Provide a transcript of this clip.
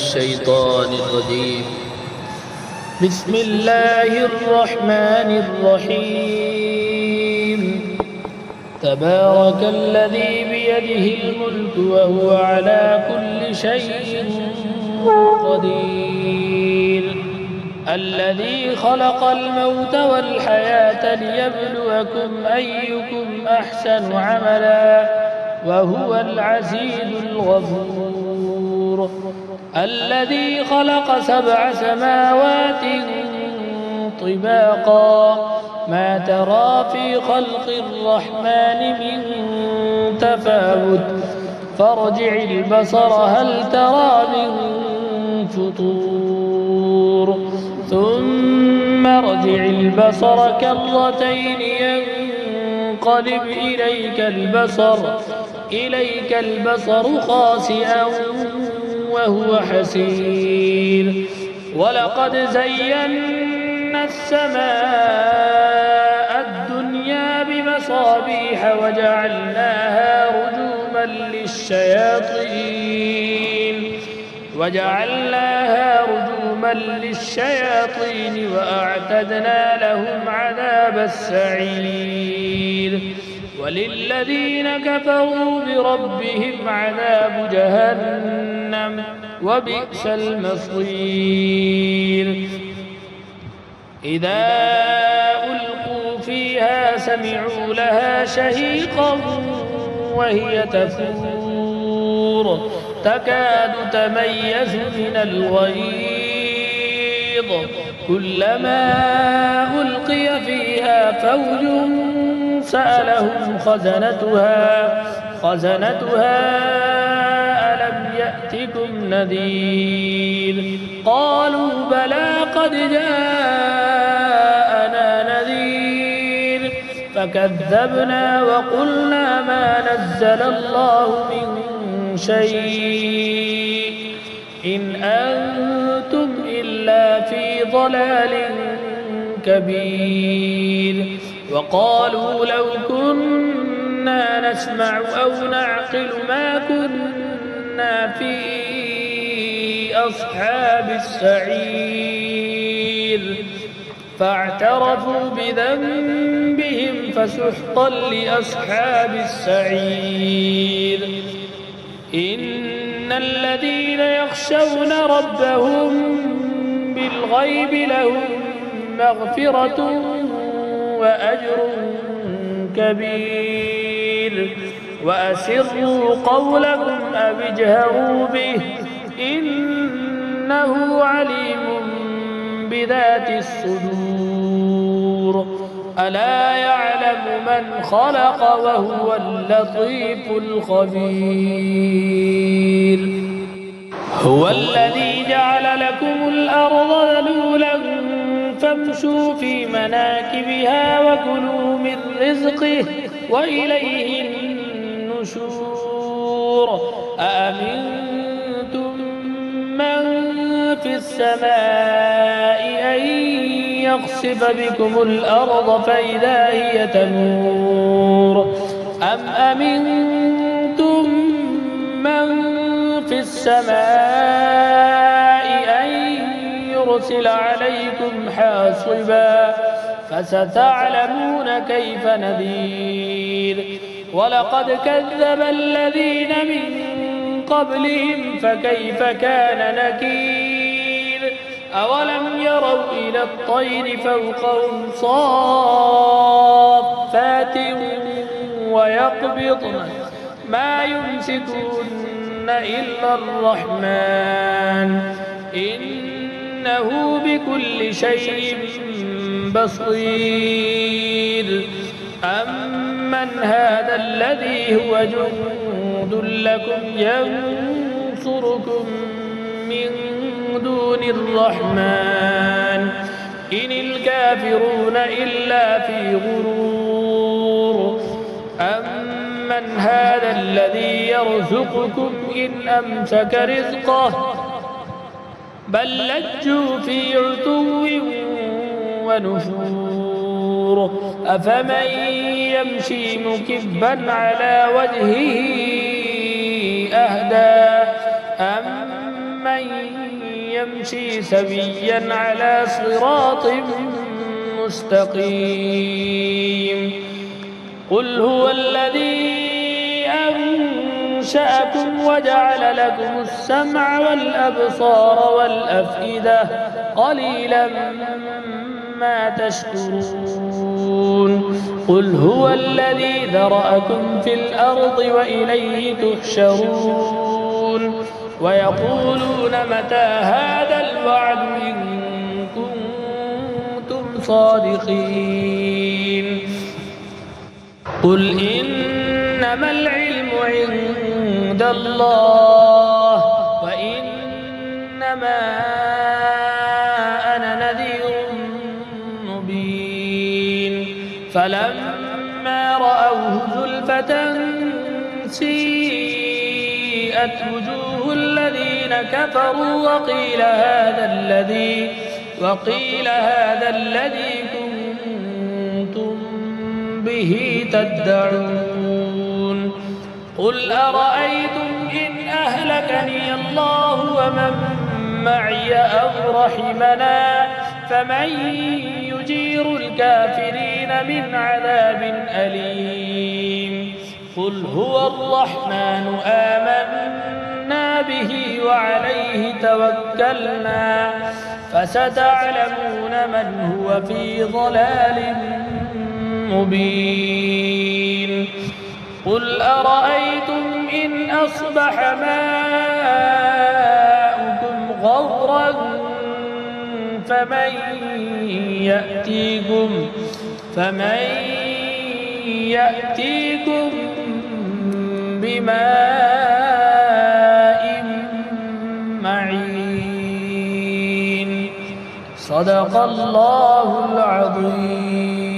الشيطان الرجيم. بسم الله الرحمن الرحيم. تبارك الذي بيده الملك وهو على كل شيء قدير. الذي خلق الموت والحياة ليبلوكم أيكم أحسن عملا وهو العزيز الغفور. الذي خلق 7 سماوات طباقا ما ترى في خلق الرحمن من تفاوت فارجع البصر هل ترى من فطور ثم ارجع البصر كرتين ينقلب إليك البصر خاسئا وهو حسير. ولقد زينا السماء الدنيا بمصابيح وجعلناها رجوما للشياطين وأعتدنا لهم عذاب السعير. وللذين كفروا بربهم عذاب جهنم وبئس المصير. إذا ألقوا فيها سمعوا لها شهيقا وهي تفور تكاد تميز من الغيظ كلما ألقي فيها فوج سألهم خزنتها ألم يأتكم نذير قالوا بلى قد جاءنا نذير فكذبنا وقلنا ما نزل الله من شيء إن أنتم إلا في ضلال كبير. وقالوا لو كنا نسمع أو نعقل ما كنا في أصحاب السعير فاعترفوا بذنبهم فسحقا لأصحاب السعير. إن الذين يخشون ربهم بالغيب لهم مغفرة وأجر كبير. وأسروا قولكم أو اجهروا به إنه عليم بذات الصدور. ألا يعلم من خلق وهو اللطيف الخبير. هو الذي جعل لكم الأرض ذلولا فامشوا في مناكبها وكلوا من رزقه وإليه النشور. أأمنتم من في السماء أن يخسف بكم الأرض فإذا هي تمور أم أمنتم من في السماء أن يرسل عليكم حاصبا فستعلمون كيف نذير. ولقد كذب الذين من قبلهم فكيف كان نكير. أولم يروا إلى الطير فوقهم صافات ويقبضن ما يمسكون إلا الرحمن إنه بكل شيء بصير. أمن هذا الذي هو جند لكم ينصركم من دون الرحمن إن الكافرون إلا في غرور. أمن هذا الذي يرزقكم إن أمسك رزقه بل لجوا في عتو ونفور. أفمن يمشي مكبا على وجهه أهدى أمن يمشي سويا على صراط مستقيم قل هو الذي أنشأكم وجعل لكم السمع والأبصار والأفئدة قليلا ما تشكرون قل هو الذي ذرأكم في الأرض وإليه تحشرون ويقولون متى هذا الوعد إن كنتم صادقين قل إنما العلم عند الله وإنما أنا نذير مبين فلما رأوه زلفة سيئت وجوه الذين كفروا وقيل هذا الذي كنتم به تدعون قل أرأيتم إن أهلكني الله ومن معي أو رحمنا فمن يجير الكافرين من عذاب أليم قل هو الرحمن آمنا به وعليه توكلنا فستعلمون من هو في ضلال مبين قل أرأيتم إن أصبح ماؤكم غورا فمن يأتيكم بماء معين صدق الله العظيم.